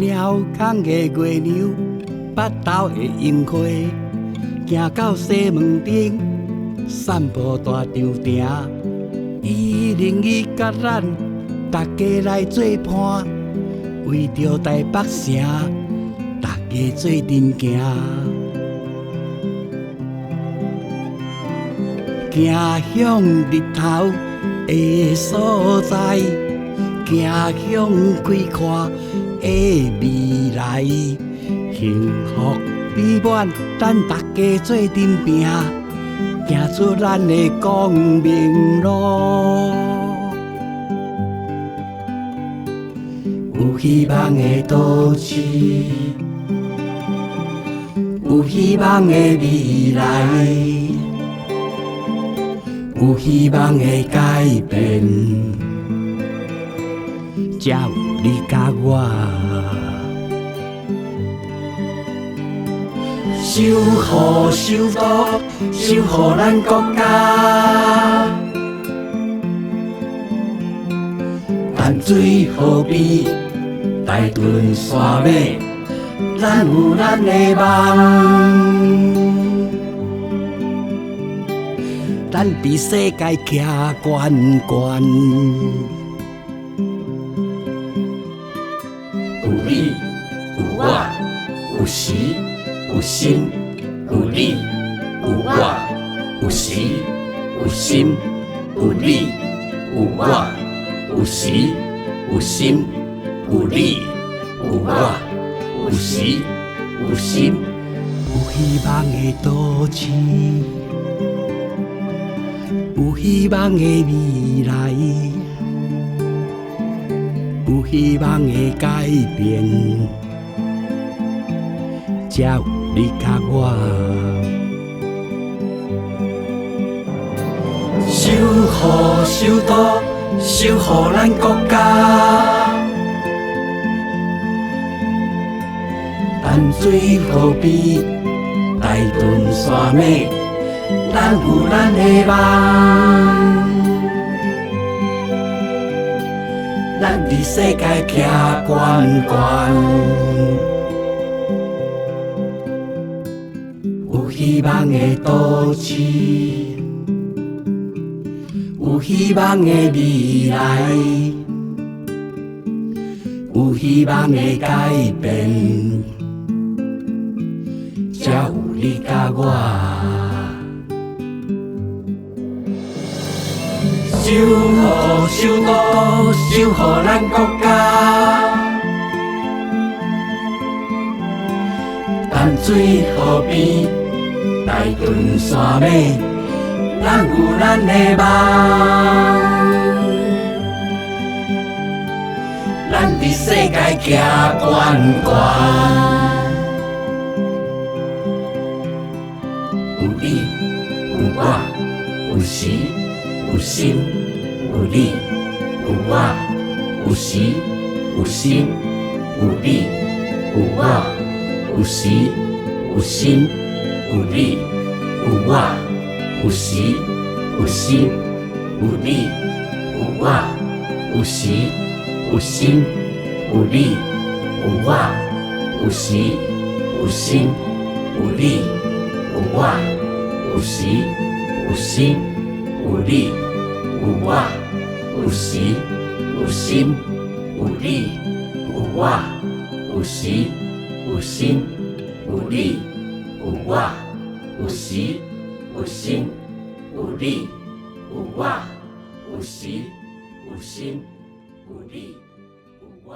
苗空的月娘，北斗的樱花，行到西门町，散步大长亭。101甲咱大家来做伴，为着台北城，大家做阵行。行向日头的所在，行向开阔的未来，幸福美满，咱大家做阵拼，行出咱的光明路。有希望的都市，有希望的未来。有希望的改变，才有你甲我。守护首都，守护咱国家。淡水河边，大屯山尾，咱有咱的梦。咱伫世界骑悬悬，有你有我，有时有心，有你有我，有时有心，有你有我，有时有心，有你有我，有时有心，有希望的都市。有希望的未来，有希望的改变，才有你甲我。守护首都，守护咱国家。淡水河边，大屯山尾。咱有咱的梦，咱伫世界骑悬悬，有希望的都市，有希望的未来，有希望的改变，才有你甲我。守护首都，守护咱国家。淡水河边，大屯山尾，咱有咱的梦。咱伫世界骑悬悬，有你有我，有时有心。有你有我，有时有心，有你有我，有时有心，有你有我，有时有心，有你有我，有时有心，有你有我，有时有心，有你有我，有时有心，有你有我。有时有心，有你有我，有时有心，有你有我，有时有心，有你有我，有时有心，有你有我。